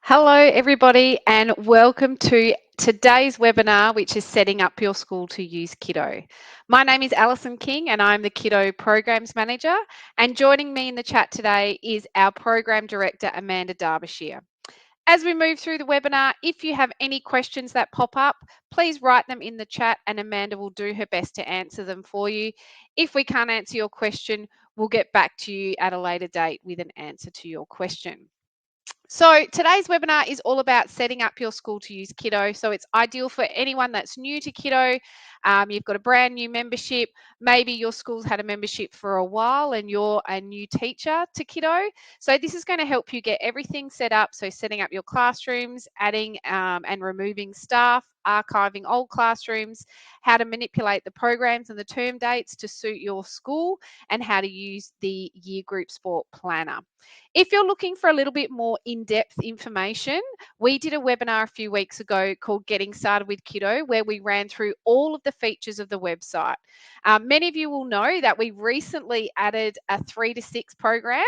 Hello, everybody, and welcome to today's webinar, which is setting up your school to use Kiddo. My name is Alison King, and I'm the Kiddo Programs Manager. And joining me in the chat today is our Program Director, Amanda Derbyshire. As we move through the webinar, if you have any questions that pop up, please write them in the chat, and Amanda will do her best to answer them for you. If we can't answer your question, we'll get back to you at a later date with an answer to your question. So today's webinar is all about setting up your school to use Kiddo. So it's ideal for anyone that's new to Kiddo. You've got a brand new membership. Maybe your school's had a membership for a while and you're a new teacher to Kiddo. So this is going to help you get everything set up. So setting up your classrooms, adding and removing staff, archiving old classrooms, how to manipulate the programs and the term dates to suit your school, and how to use the year group sport planner. If you're looking for a little bit more in-depth information, we did a webinar a few weeks ago called Getting Started with Kiddo, where we ran through all of the features of the website. Many of you will know that we recently added a 3 to 6 program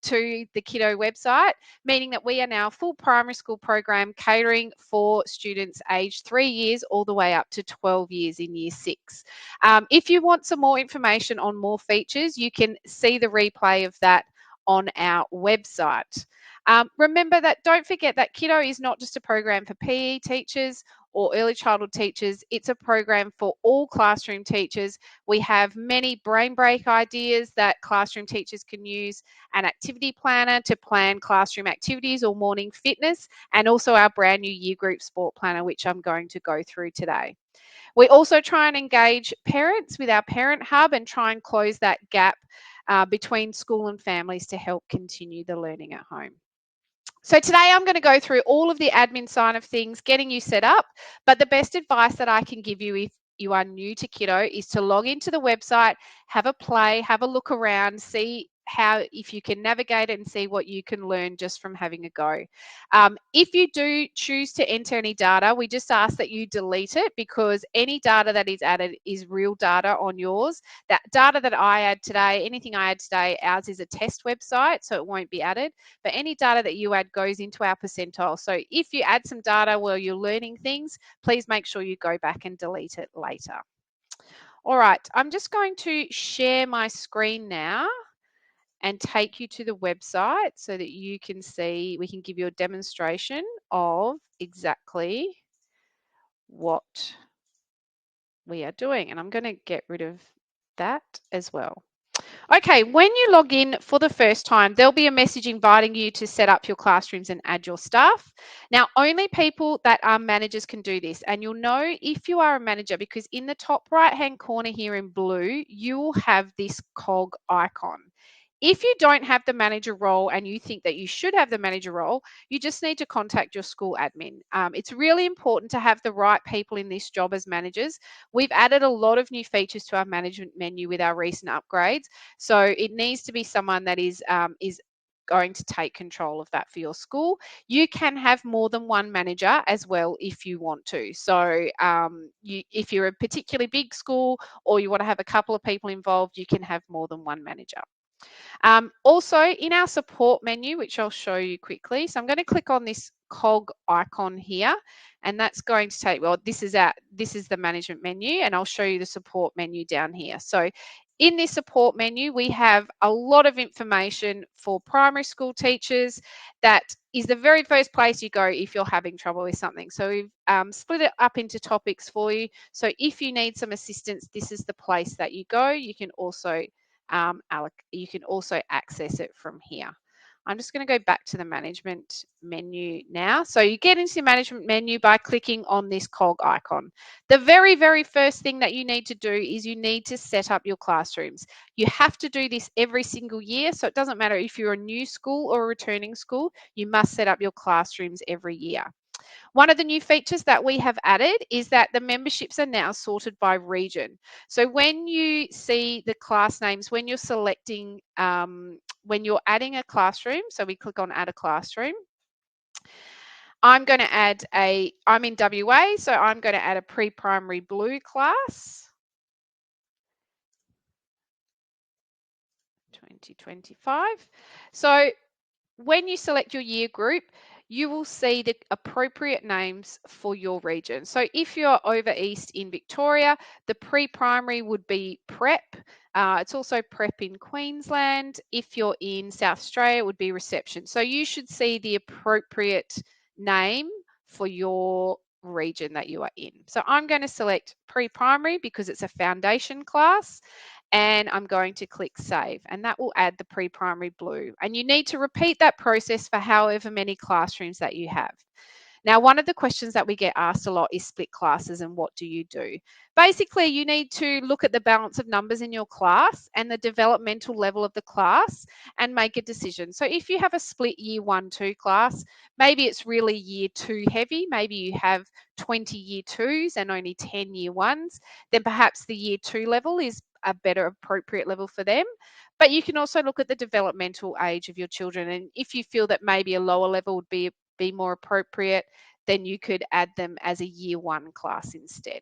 to the Kiddo website, meaning that we are now a full primary school program catering for students aged 3 years all the way up to 12 years in year 6. If you want some more information on more features, you can see the replay of that on our website. Remember that, don't forget that Kiddo is not just a program for PE teachers or early childhood teachers, it's a program for all classroom teachers. We have many brain break ideas that classroom teachers can use, an activity planner to plan classroom activities or morning fitness, and also our brand new year group sport planner, which I'm going to go through today. We also try and engage parents with our parent hub and try and close that gap between school and families to help continue the learning at home. So today I'm going to go through all of the admin side of things, getting you set up, but the best advice that I can give you if you are new to Kiddo is to log into the website, have a play, have a look around, see if you can navigate it and see what you can learn just from having a go. If you do choose to enter any data, we just ask that you delete it, because any data that is added is real data on yours. That data that I add today, anything I add today, ours is a test website, so it won't be added. But any data that you add goes into our percentile. So if you add some data while you're learning things, please make sure you go back and delete it later. All right, I'm just going to share my screen now and take you to the website so that you can see, we can give you a demonstration of exactly what we are doing. And I'm going to get rid of that as well. Okay, when you log in for the first time, there'll be a message inviting you to set up your classrooms and add your staff. Now, only people that are managers can do this, and you'll know if you are a manager because in the top right-hand corner here in blue, you will have this cog icon. If you don't have the manager role and you think that you should have the manager role, you just need to contact your school admin. It's really important to have the right people in this job as managers. We've added a lot of new features to our management menu with our recent upgrades. So it needs to be someone that is going to take control of that for your school. You can have more than one manager as well if you want to. So if you're a particularly big school or you want to have a couple of people involved, you can have more than one manager. Also in our support menu, which I'll show you quickly. So I'm going to click on this cog icon here, and that's going to take, well, this is the management menu, and I'll show you the support menu down here. So in this support menu, we have a lot of information for primary school teachers. That is the very first place you go if you're having trouble with something. So we've split it up into topics for you. So if you need some assistance, this is the place that you go. You can also access it from here. I'm just going to go back to the management menu now. So you get into the management menu by clicking on this cog icon. The very, very first thing that you need to do is you need to set up your classrooms. You have to do this every single year. So it doesn't matter if you're a new school or a returning school, you must set up your classrooms every year. One of the new features that we have added is that the memberships are now sorted by region. So when you see the class names, when you're selecting, when you're adding a classroom, so we click on add a classroom, I'm going to add I'm in WA, so I'm going to add a pre-primary blue class, 2025. So when you select your year group, you will see the appropriate names for your region. So if you're over east in Victoria, the pre-primary would be prep. It's also prep in Queensland. If you're in South Australia, it would be reception. So you should see the appropriate name for your region that you are in. So I'm going to select pre-primary because it's a foundation class, and I'm going to click save, and that will add the pre-primary blue. And you need to repeat that process for however many classrooms that you have. Now, one of the questions that we get asked a lot is split classes and what do you do? Basically, you need to look at the balance of numbers in your class and the developmental level of the class and make a decision. So if you have a split year 1-2 class, maybe it's really year 2 heavy, maybe you have 20 year 2s and only 10 year 1s, then perhaps the year 2 level is a better appropriate level for them. But you can also look at the developmental age of your children, and if you feel that maybe a lower level would be more appropriate, then you could add them as a year 1 class instead.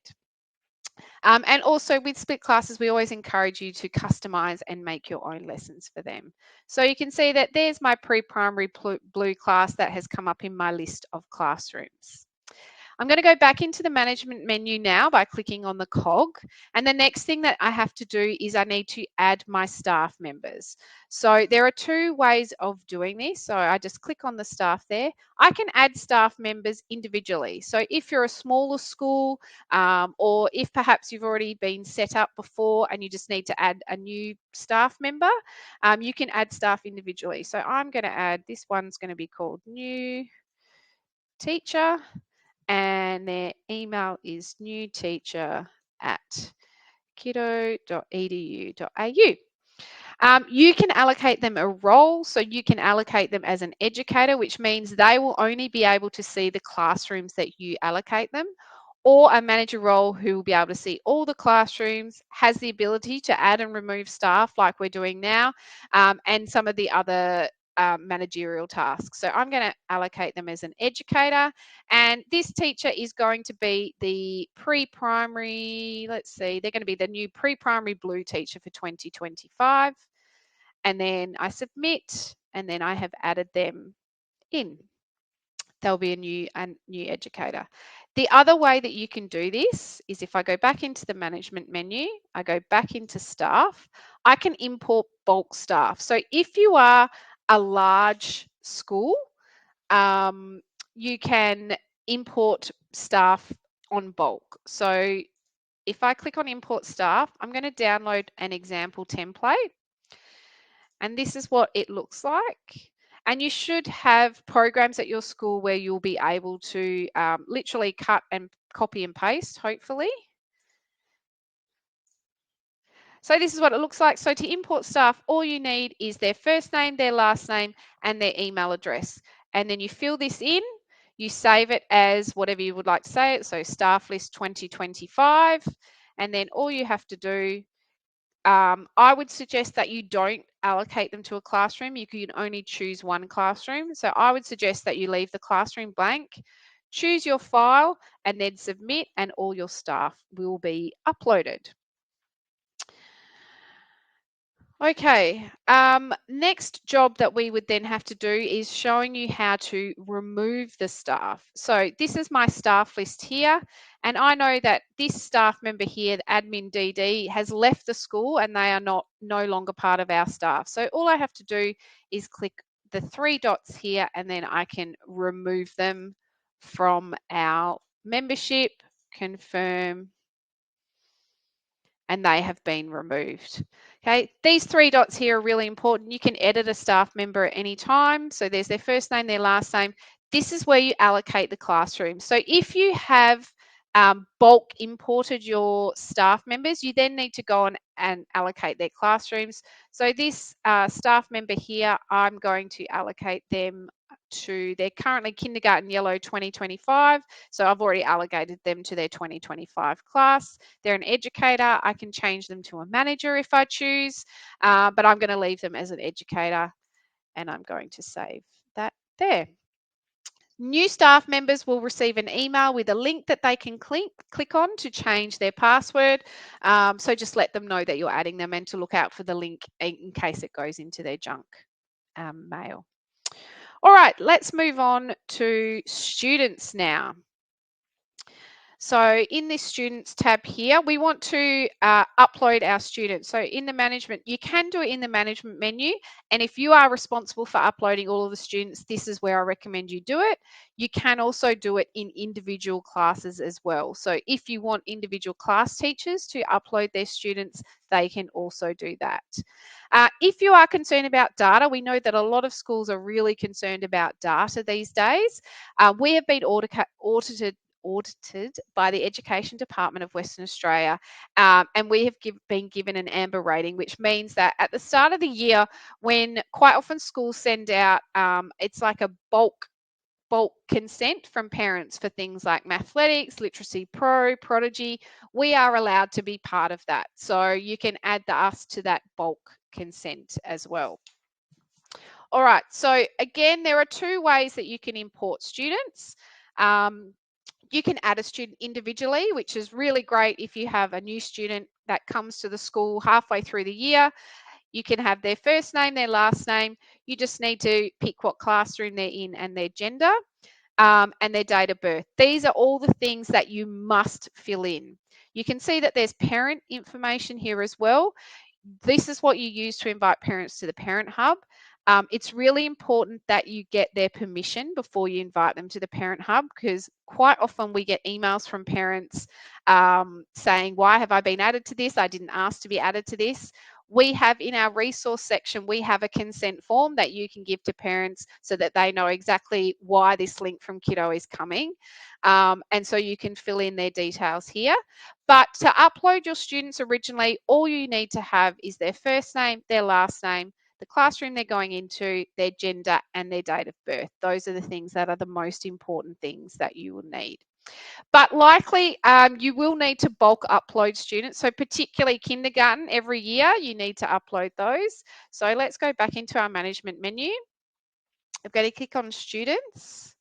And also with split classes, we always encourage you to customize and make your own lessons for them. So you can see that there's my pre-primary blue class that has come up in my list of classrooms. I'm going to go back into the management menu now by clicking on the cog. And the next thing that I have to do is I need to add my staff members. So there are 2 ways of doing this. So I just click on the staff there. I can add staff members individually. So if you're a smaller school, or if perhaps you've already been set up before and you just need to add a new staff member, you can add staff individually. So I'm going to add, this one's going to be called new teacher, and their email is newteacher@kiddo.edu.au. You can allocate them a role, so you can allocate them as an educator, which means they will only be able to see the classrooms that you allocate them, or a manager role who will be able to see all the classrooms, has the ability to add and remove staff like we're doing now, and some of the other managerial tasks. So I'm going to allocate them as an educator, and this teacher is going to be the pre-primary, let's see, they're going to be the new pre-primary blue teacher for 2025. And then I submit, and then I have added them in. They'll be a new educator. The other way that you can do this is if I go back into the management menu, I go back into staff, I can import bulk staff. So if you are a large school, you can import staff on bulk. So if I click on import staff, I'm going to download an example template. And this is what it looks like. And you should have programs at your school where you'll be able to literally cut and copy and paste, hopefully. So this is what it looks like. So to import staff, all you need is their first name, their last name, and their email address. And then you fill this in, you save it as whatever you would like to say it. So staff list 2025. And then all you have to do, I would suggest that you don't allocate them to a classroom. You can only choose one classroom. So I would suggest that you leave the classroom blank, choose your file, and then submit, and all your staff will be uploaded. Okay, next job that we would then have to do is showing you how to remove the staff. So this is my staff list here, and I know that this staff member here, the admin DD, has left the school and they are no longer part of our staff. So all I have to do is click the 3 dots here, and then I can remove them from our membership, confirm, and they have been removed. Okay, these 3 dots here are really important. You can edit a staff member at any time. So there's their first name, their last name. This is where you allocate the classroom. So if you have bulk imported your staff members, you then need to go on and allocate their classrooms. So this staff member here, I'm going to allocate them to, they're currently kindergarten yellow 2025. So I've already allocated them to their 2025 class. They're an educator. I can change them to a manager if I choose, but I'm going to leave them as an educator, and I'm going to save that there. New staff members will receive an email with a link that they can click on to change their password. So just let them know that you're adding them, and to look out for the link in case it goes into their junk mail. All right, let's move on to students now. So in this students tab here, we want to upload our students. So in the management, you can do it in the management menu. And if you are responsible for uploading all of the students, this is where I recommend you do it. You can also do it in individual classes as well. So if you want individual class teachers to upload their students, they can also do that. If you are concerned about data, we know that a lot of schools are really concerned about data these days. We have been audited by the Education Department of Western Australia, and we have been given an amber rating, which means that at the start of the year, when quite often schools send out, it's like a bulk consent from parents for things like Mathletics, Literacy Pro, Prodigy, we are allowed to be part of that. So you can add us to that bulk consent as well. All right, so again, there are two ways that you can import students. You can add a student individually, which is really great if you have a new student that comes to the school halfway through the year. You can have their first name, their last name. You just need to pick what classroom they're in and their gender and their date of birth. These are all the things that you must fill in. You can see that there's parent information here as well. This is what you use to invite parents to the Parent Hub. It's really important that you get their permission before you invite them to the Parent Hub, because quite often we get emails from parents saying, why have I been added to this? I didn't ask to be added to this. We have in our resource section, we have a consent form that you can give to parents so that they know exactly why this link from KIDDO is coming. And so you can fill in their details here. But to upload your students originally, all you need to have is their first name, their last name, the classroom they're going into, their gender, and their date of birth. Those are the things that are the most important things that you will need. But likely you will need to bulk upload students. So particularly kindergarten, every year you need to upload those. So let's go back into our management menu. I'm going to click on students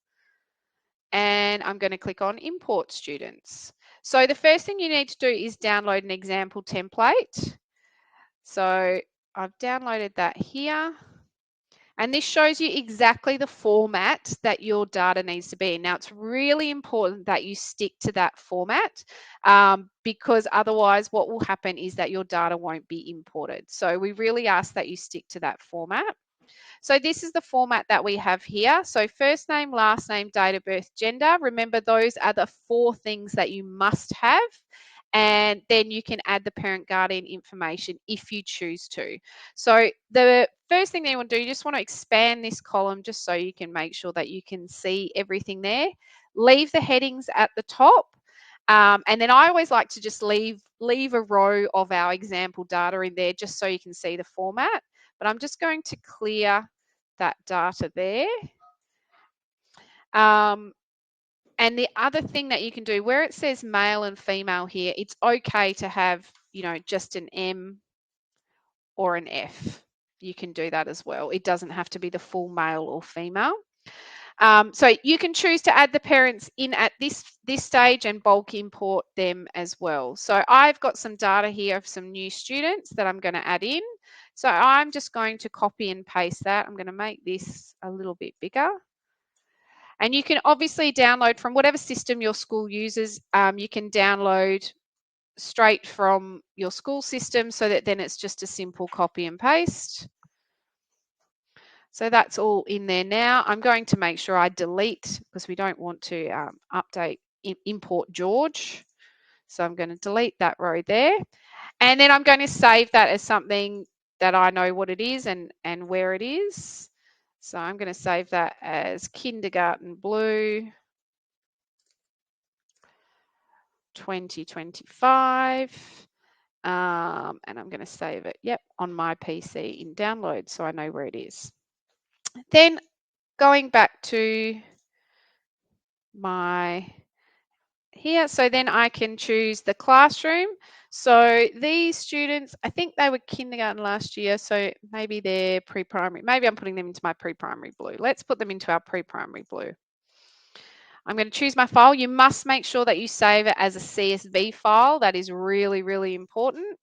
and I'm going to click on import students. So the first thing you need to do is download an example template. So I've downloaded that here. And this shows you exactly the format that your data needs to be in. Now, it's really important that you stick to that format because otherwise what will happen is that your data won't be imported. So we really ask that you stick to that format. So this is the format that we have here. So first name, last name, date of birth, gender. Remember, those are the 4 things that you must have. And then you can add the parent guardian information if you choose to. So the first thing that you want to do, you just want to expand this column just so you can make sure that you can see everything there. Leave the headings at the top. And then I always like to just leave a row of our example data in there just so you can see the format. But I'm just going to clear that data there. And the other thing that you can do, where it says male and female here, it's okay to have, just an M or an F. You can do that as well. It doesn't have to be the full male or female. So you can choose to add the parents in at this stage and bulk import them as well. So I've got some data here of some new students that I'm going to add in. So I'm just going to copy and paste that. I'm going to make this a little bit bigger. And you can obviously download from whatever system your school uses. You can download straight from your school system so that then it's just a simple copy and paste. So that's all in there now. I'm going to make sure I delete because we don't want to import George. So I'm going to delete that row there. And then I'm going to save that as something that I know what it is and where it is. So I'm going to save that as Kindergarten Blue 2025. And I'm going to save it, on my PC in download so I know where it is. Then going back to my here, so then I can choose the classroom. So these students, I think they were kindergarten last year, so maybe they're pre-primary. Maybe I'm putting them into my pre-primary blue. Let's put them into our pre-primary blue. I'm going to choose my file. You must make sure that you save it as a CSV file. That is really, really important.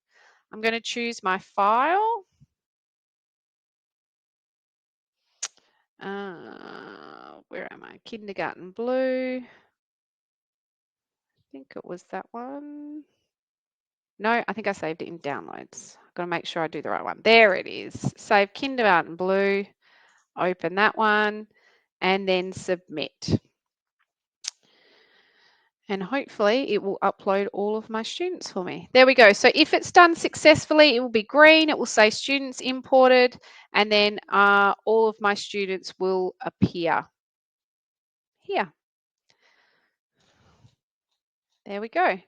I'm going to choose my file. Where am I? Kindergarten blue. I think it was that one. No, I think I saved it in downloads. I've got to make sure I do the right one. There it is. Save kindergarten blue. Open that one and then submit. And hopefully it will upload all of my students for me. There we go. So if it's done successfully, it will be green. It will say students imported, and then all of my students will appear here. There we go.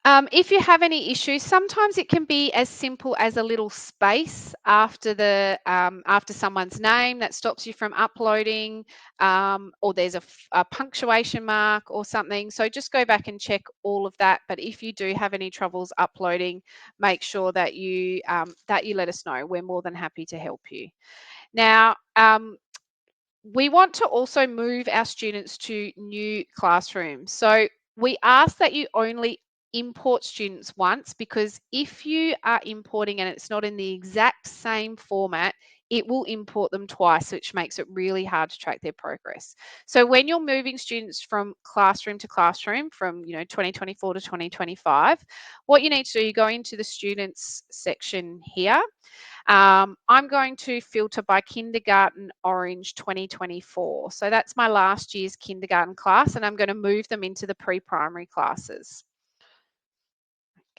If you have any issues, sometimes it can be as simple as a little space after after someone's name that stops you from uploading, or there's a punctuation mark or something. So just go back and check all of that. But if you do have any troubles uploading, make sure that you let us know. We're more than happy to help you. Now, we want to also move our students to new classrooms. So we ask that you only import students once, because if you are importing and it's not in the exact same format, it will import them twice, which makes it really hard to track their progress. So when you're moving students from classroom to classroom, from 2024 to 2025, what you need to do, you go into the students section here. I'm going to filter by kindergarten orange 2024. So that's my last year's kindergarten class, and I'm going to move them into the pre-primary classes.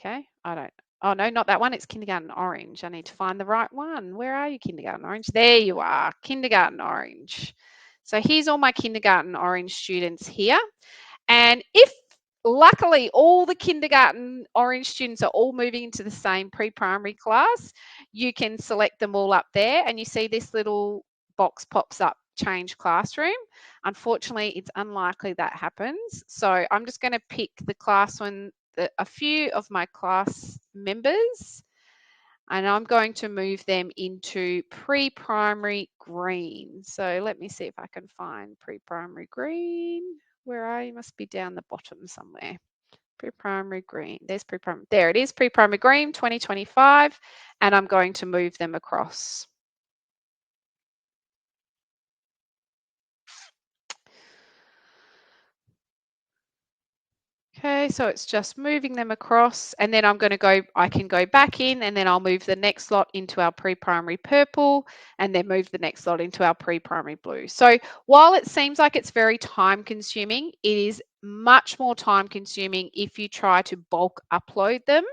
Okay, oh no, not that one. It's kindergarten orange. I need to find the right one. Where are you, kindergarten orange? There you are, kindergarten orange. So here's all my kindergarten orange students here. And if luckily all the kindergarten orange students are all moving into the same pre-primary class, you can select them all up there, and you see this little box pops up, change classroom. Unfortunately, it's unlikely that happens. So I'm just going to pick the class one, a few of my class members, and I'm going to move them into pre-primary green. So let me see if I can find pre-primary green. Where are you? Must be down the bottom somewhere. Pre-primary green. There's pre-primary. There it is, pre-primary green 2025, and I'm going to move them across. Okay, so it's just moving them across, and then I can go back in, and then I'll move the next lot into our pre-primary purple, and then move the next lot into our pre-primary blue. So while it seems like it's very time consuming, it is much more time consuming if you try to bulk upload them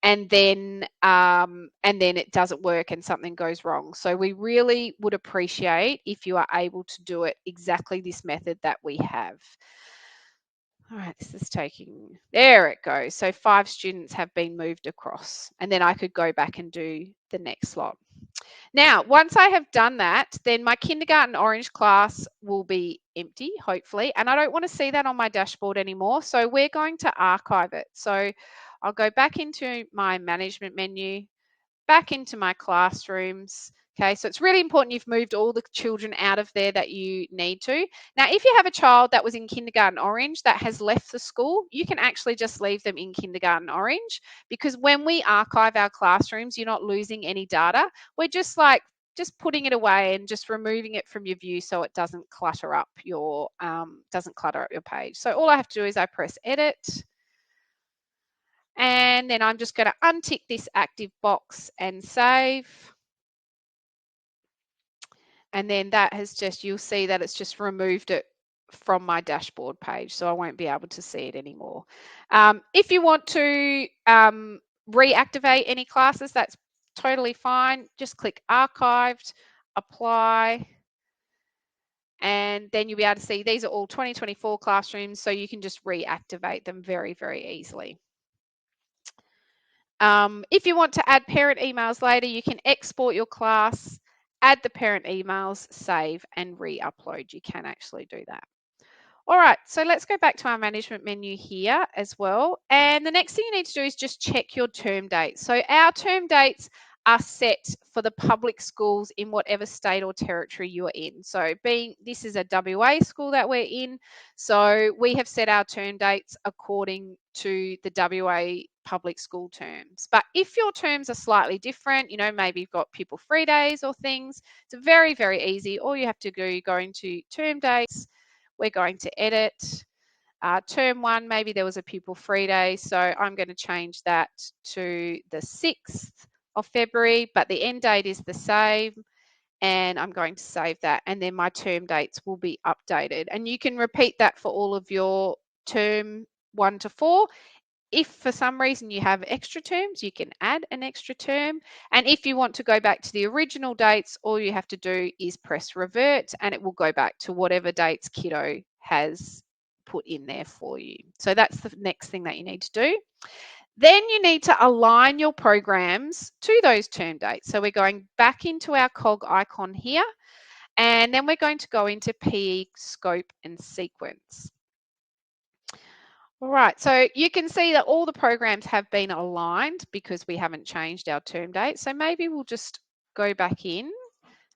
and then it doesn't work and something goes wrong. So we really would appreciate if you are able to do it exactly this method that we have. All right, this is taking, there it goes. So 5 students have been moved across, and then I could go back and do the next lot. Now, once I have done that, then my kindergarten orange class will be empty, hopefully, and I don't want to see that on my dashboard anymore. So we're going to archive it. So I'll go back into my management menu, back into my classrooms. Okay, so it's really important you've moved all the children out of there that you need to. Now, if you have a child that was in kindergarten orange that has left the school, you can actually just leave them in kindergarten orange, because when we archive our classrooms, you're not losing any data. We're just putting it away and just removing it from your view so it doesn't clutter up your page. So all I have to do is I press edit. And then I'm just going to untick this active box and save. And then that has just, you'll see that it's just removed it from my dashboard page. So I won't be able to see it anymore. If you want to reactivate any classes, that's totally fine. Just click archived, apply. And then you'll be able to see these are all 2024 classrooms. So you can just reactivate them very, very easily. If you want to add parent emails later, you can export your class, add the parent emails, save, and re-upload. You can actually do that. All right, so let's go back to our management menu here as well. And the next thing you need to do is just check your term dates. So our term dates are set for the public schools in whatever state or territory you are in. So this is a WA school that we're in, so we have set our term dates according to the WA public school terms. But if your terms are slightly different, maybe you've got pupil free days or things, it's very, very easy. All you have to do, go into term dates, we're going to edit. Term 1, maybe there was a pupil free day, so I'm going to change that to the 6th of February, but the end date is the same, and I'm going to save that, and then my term dates will be updated. And you can repeat that for all of your term 1 to 4. If for some reason you have extra terms, you can add an extra term. And if you want to go back to the original dates, all you have to do is press revert, and it will go back to whatever dates Kiddo has put in there for you. So that's the next thing that you need to do. Then you need to align your programs to those term dates. So we're going back into our cog icon here, and then we're going to go into PE scope and sequence. All right, so you can see that all the programs have been aligned because we haven't changed our term date. So maybe we'll just go back in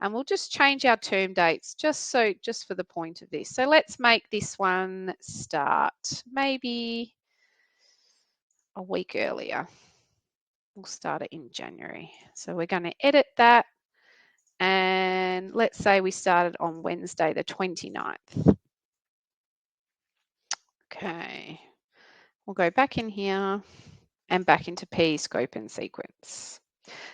and we'll just change our term dates just for the point of this. So let's make this one start maybe a week earlier. We'll start it in January. So we're going to edit that, and let's say we started on Wednesday the 29th. Okay, we'll go back in here and back into PE scope and sequence.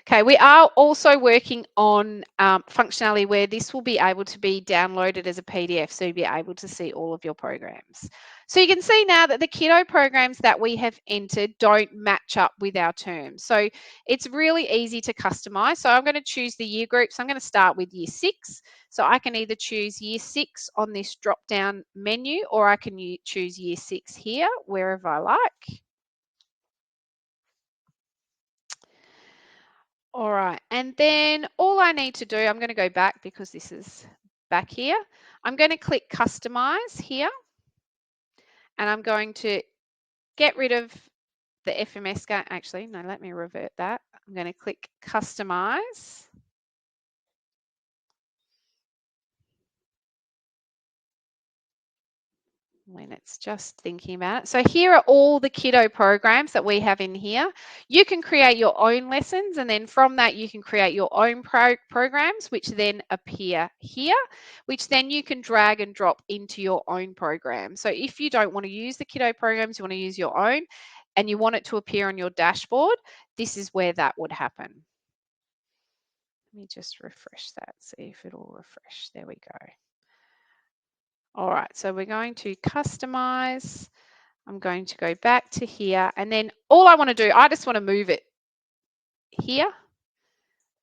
Okay, we are also working on functionality where this will be able to be downloaded as a PDF, so you'll be able to see all of your programs. So you can see now that the Kiddo programs that we have entered don't match up with our terms. So it's really easy to customize. So I'm going to choose the year group. So I'm going to start with year 6. So I can either choose year 6 on this drop-down menu, or I can choose year 6 here, wherever I like. All right, and then all I need to do, I'm going to go back because this is back here. I'm going to click customize here, and I'm going to get rid of the FMS game. Actually, no, let me revert that. I'm going to click customize. When it's just thinking about it. So here are all the Kiddo programs that we have in here. You can create your own lessons, and then from that you can create your own programs, which then appear here, which then you can drag and drop into your own program. So if you don't want to use the Kiddo programs, you want to use your own, and you want it to appear on your dashboard, this is where that would happen. Let me just refresh that, see if it'll refresh. There we go. All right, so we're going to customize. I'm going to go back to here, and then all I want to do, I just want to move it here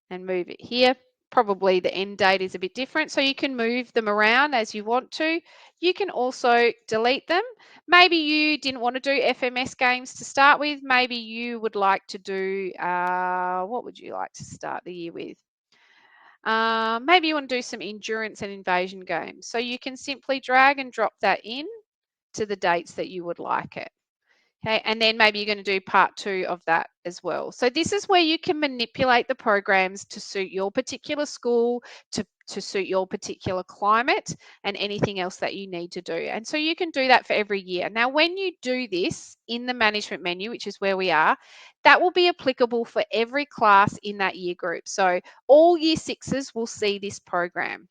and move it here. Probably the end date is a bit different, so you can move them around as you want to. You can also delete them. Maybe you didn't want to do FMS games to start with. Maybe you would like to do, what would you like to start the year with? Maybe you want to do some endurance and invasion games. So you can simply drag and drop that in to the dates that you would like it. Okay, and then maybe you're going to do part 2 of that as well. So this is where you can manipulate the programs to suit your particular school, to suit your particular climate, and anything else that you need to do. And so you can do that for every year. Now, when you do this in the management menu, which is where we are, that will be applicable for every class in that year group. So all year 6s will see this program.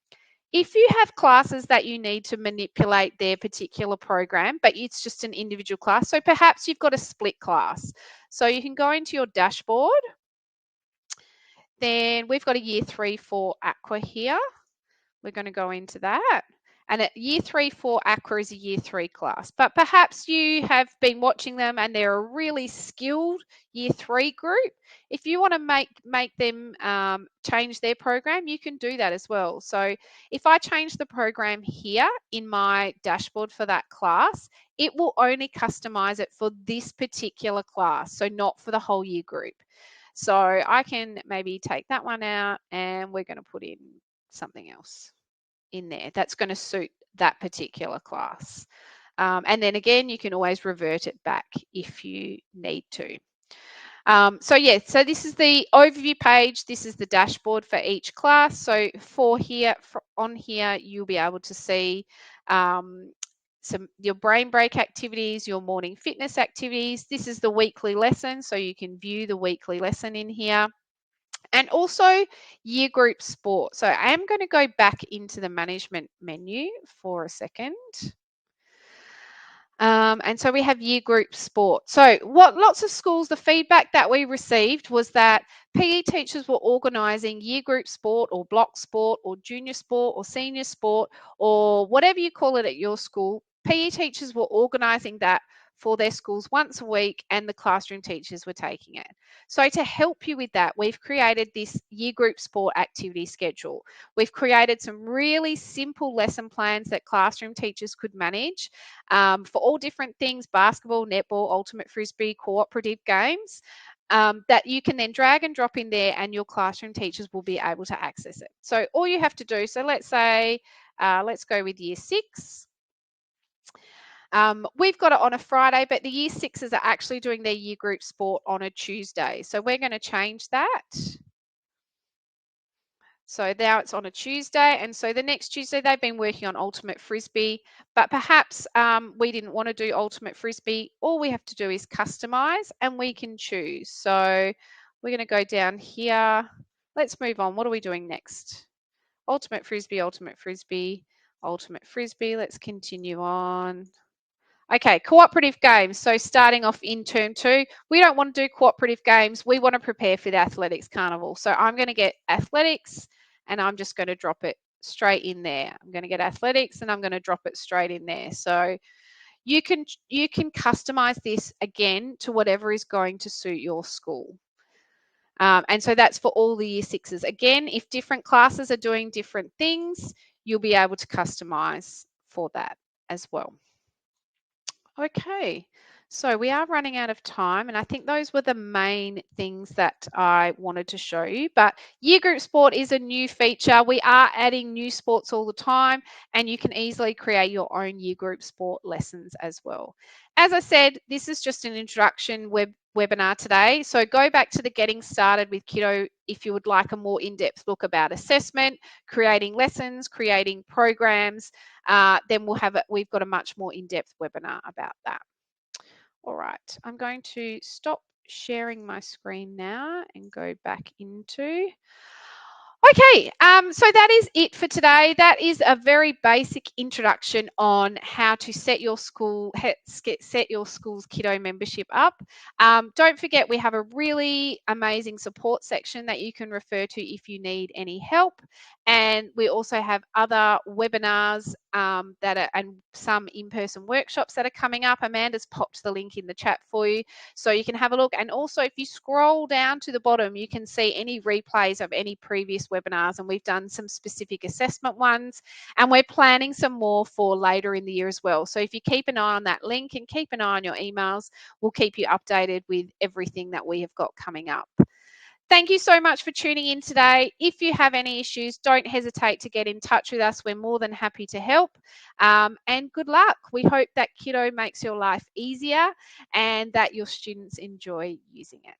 If you have classes that you need to manipulate their particular program, but it's just an individual class, so perhaps you've got a split class. So you can go into your dashboard. Then we've got a year 3 for Aqua here. We're going to go into that. And at year 3 for Aqua is a year 3 class. But perhaps you have been watching them and they're a really skilled year 3 group. If you want to make them change their program, you can do that as well. So if I change the program here in my dashboard for that class, it will only customize it for this particular class, so not for the whole year group. So I can maybe take that one out, and we're going to put in something else in there that's going to suit that particular class. And then again, you can always revert it back if you need to. So this is the overview page. This is the dashboard for each class. So on here, you'll be able to see your brain break activities, your morning fitness activities. This is the weekly lesson, so you can view the weekly lesson in here. And also year group sport. So I am going to go back into the management menu for a second. And so we have year group sport. So what lots of schools, the feedback that we received was that PE teachers were organising year group sport or block sport or junior sport or senior sport or whatever you call it at your school. PE teachers were organising that for their schools once a week, and the classroom teachers were taking it. So to help you with that, we've created this year group sport activity schedule. We've created some really simple lesson plans that classroom teachers could manage for all different things: basketball, netball, ultimate frisbee, cooperative games, that you can then drag and drop in there, and your classroom teachers will be able to access it. So all you have to do, so let's say, let's go with year 6. We've got it on a Friday, but the year 6s are actually doing their year group sport on a Tuesday. So we're going to change that. So now it's on a Tuesday, and so the next Tuesday they've been working on ultimate frisbee, but perhaps we didn't want to do ultimate frisbee. All we have to do is customize, and we can choose. So we're going to go down here. Let's move on. What are we doing next? Ultimate frisbee, ultimate frisbee, ultimate frisbee. Let's continue on. Okay, cooperative games. So starting off in term 2, we don't want to do cooperative games. We want to prepare for the athletics carnival. So I'm going to get athletics, and I'm just going to drop it straight in there. I'm going to get athletics, and I'm going to drop it straight in there. So you can customize this again to whatever is going to suit your school. And so that's for all the year 6s. Again, if different classes are doing different things, you'll be able to customize for that as well. Okay, so we are running out of time, and I think those were the main things that I wanted to show you. But year group sport is a new feature. We are adding new sports all the time, and you can easily create your own year group sport lessons as well. As I said, this is just an introduction webinar today. So go back to the Getting Started with Kiddo if you would like a more in-depth look about assessment, creating lessons, creating programs. Then we've got a much more in-depth webinar about that. All right, I'm going to stop sharing my screen now and go back into. Okay, so that is it for today. That is a very basic introduction on how to set your school's Kiddo membership up. Don't forget, we have a really amazing support section that you can refer to if you need any help. And we also have other webinars and some in-person workshops that are coming up. Amanda's popped the link in the chat for you, so you can have a look. And also, if you scroll down to the bottom, you can see any replays of any previous webinars, and we've done some specific assessment ones, and we're planning some more for later in the year as well. So if you keep an eye on that link and keep an eye on your emails, we'll keep you updated with everything that we have got coming up. Thank you so much for tuning in today. If you have any issues, don't hesitate to get in touch with us. We're more than happy to help. And good luck. We hope that Kiddo makes your life easier and that your students enjoy using it.